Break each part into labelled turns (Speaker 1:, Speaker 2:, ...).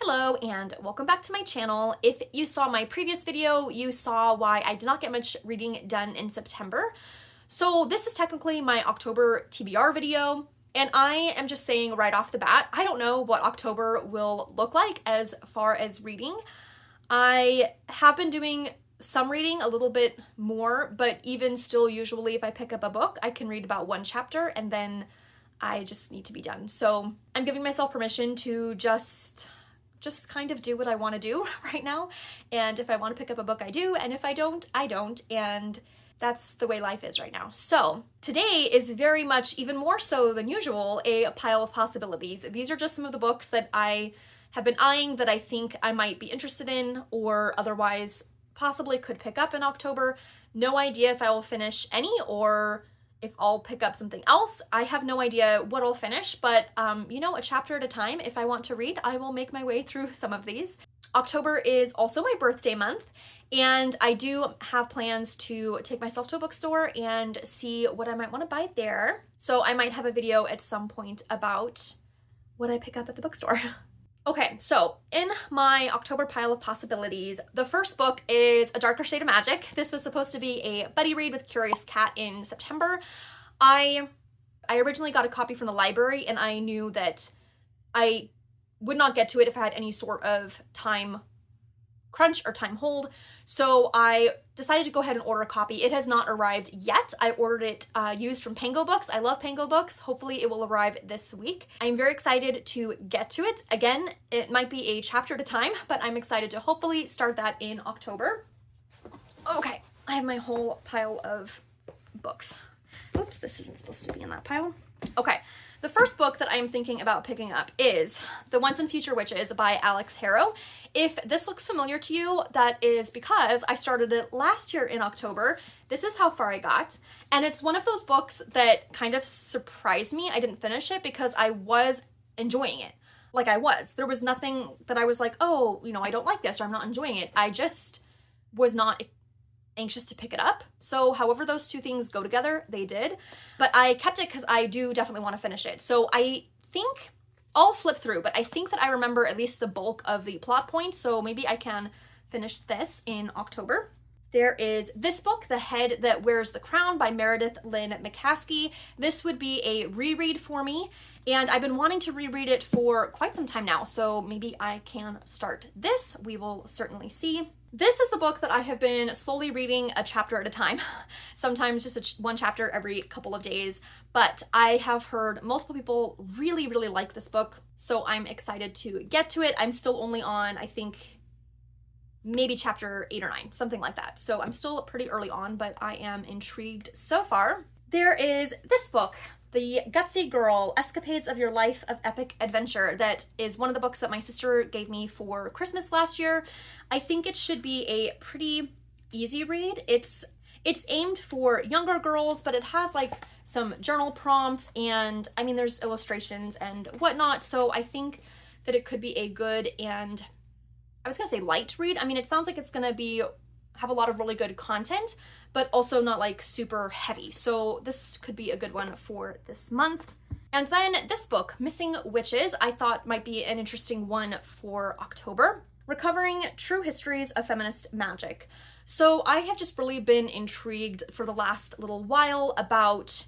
Speaker 1: Hello and welcome back to my channel. If you saw my previous video, you saw why I did not get much reading done in September. So this is technically my October TBR video, and I am just saying right off the bat, I don't know what October will look like as far as reading. I have been doing some reading, a little bit more, but even still, usually if I pick up a book, I can read about one chapter and then I just need to be done. So I'm giving myself permission to just kind of do what I want to do right now. And if I want to pick up a book, I do. And if I don't, I don't. And that's the way life is right now. So today is very much, even more so than usual, a pile of possibilities. These are just some of the books that I have been eyeing that I think I might be interested in or otherwise possibly could pick up in October. No idea if I will finish any or if I'll pick up something else. I have no idea what I'll finish, but a chapter at a time. If I want to read, I will make my way through some of these. October is also my birthday month, and I do have plans to take myself to a bookstore and see what I might want to buy there. So I might have a video at some point about what I pick up at the bookstore. Okay, so in my October pile of possibilities, the first book is A Darker Shade of Magic. This was supposed to be a buddy read with Curious Cat in September. I originally got a copy from the library, and I knew that I would not get to it if I had any sort of time crunch or time hold. So I decided to go ahead and order a copy. It has not arrived yet. I ordered it used from Pango Books. I love Pango Books. Hopefully it will arrive this week. I'm very excited to get to it. Again, it might be a chapter at a time, but I'm excited to hopefully start that in October. Okay, I have my whole pile of books. Oops, this isn't supposed to be in that pile. Okay, the first book that I'm thinking about picking up is The Once and Future Witches by Alex Harrow. If this looks familiar to you, that is because I started it last year in October. This is how far I got. And it's one of those books that kind of surprised me. I didn't finish it because I was enjoying it. Like I was. There was nothing that I was like, oh, I don't like this or I'm not enjoying it. I just was not anxious to pick it up. So however those two things go together, they did. But I kept it because I do definitely want to finish it. So I think I'll flip through, but I think that I remember at least the bulk of the plot points. So maybe I can finish this in October. There is this book, The Head That Wears the Crown by Meredith Lynn McCaskey. This would be a reread for me, and I've been wanting to reread it for quite some time now, so maybe I can start this. We will certainly see. This is the book that I have been slowly reading a chapter at a time, sometimes just one chapter every couple of days, but I have heard multiple people really, really like this book, so I'm excited to get to it. I'm still only on, I think, maybe chapter 8 or 9, something like that. So I'm still pretty early on, but I am intrigued so far. There is this book, The Gutsy Girl, Escapades of Your Life of Epic Adventure. That is one of the books that my sister gave me for Christmas last year. I think it should be a pretty easy read. It's aimed for younger girls, but it has like some journal prompts and there's illustrations and whatnot. So I think that it could be a good and I was gonna say light read. It sounds like it's gonna have a lot of really good content, but also not like super heavy. So this could be a good one for this month. And then this book, Missing Witches, I thought might be an interesting one for October. Recovering True Histories of Feminist Magic. So I have just really been intrigued for the last little while about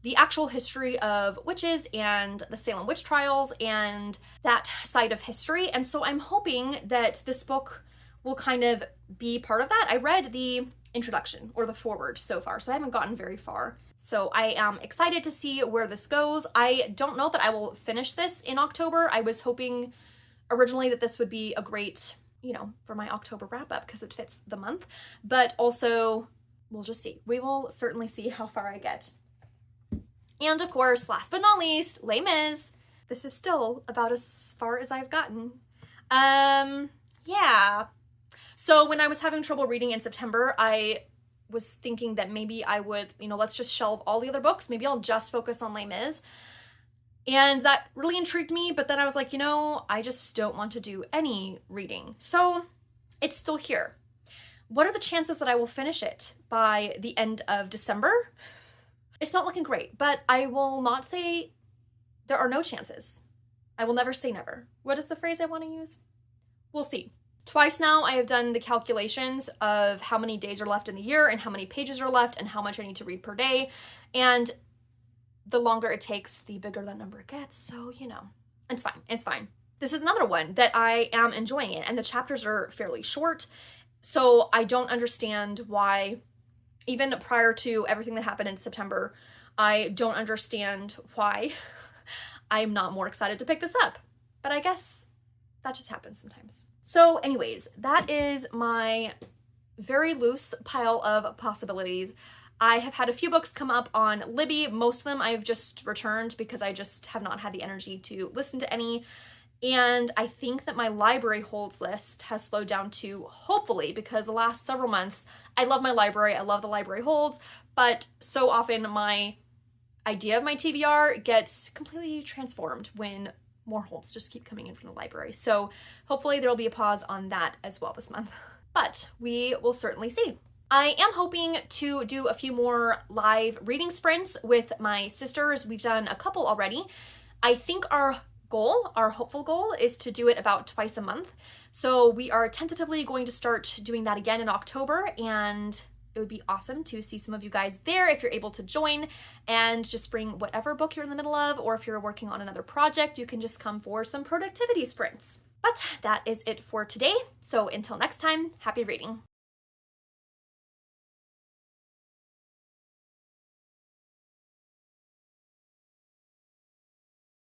Speaker 1: the actual history of witches and the Salem witch trials and that side of history. And so I'm hoping that this book will kind of be part of that. I read the introduction or the foreword so far, so I haven't gotten very far. So I am excited to see where this goes. I don't know that I will finish this in October. I was hoping originally that this would be a great, for my October wrap up because it fits the month, but also we'll just see. We will certainly see how far I get. And of course, last but not least, Les Mis. This is still about as far as I've gotten. Yeah. So when I was having trouble reading in September, I was thinking that maybe I would, let's just shelve all the other books. Maybe I'll just focus on Les Mis. And that really intrigued me, but then I was like, I just don't want to do any reading. So it's still here. What are the chances that I will finish it by the end of December? It's not looking great, but I will not say there are no chances. I will never say never. What is the phrase I want to use? We'll see. Twice now I have done the calculations of how many days are left in the year and how many pages are left and how much I need to read per day. And the longer it takes, the bigger that number gets. So, you know, it's fine. It's fine. This is another one that I am enjoying it, and the chapters are fairly short. So I don't understand why, even prior to everything that happened in September, I don't understand why I'm not more excited to pick this up. But I guess that just happens sometimes. So anyways, that is my very loose pile of possibilities. I have had a few books come up on Libby. Most of them I've just returned because I just have not had the energy to listen to any. And I think that my library holds list has slowed down too, hopefully, because the last several months, I love my library, I love the library holds, but so often my idea of my TBR gets completely transformed when more holds just keep coming in from the library. So hopefully there'll be a pause on that as well this month, but we will certainly see. I am hoping to do a few more live reading sprints with my sisters. We've done a couple already. I think our hopeful goal, is to do it about twice a month. So we are tentatively going to start doing that again in October, and it would be awesome to see some of you guys there if you're able to join and just bring whatever book you're in the middle of, or if you're working on another project, you can just come for some productivity sprints. But that is it for today. So until next time, happy reading.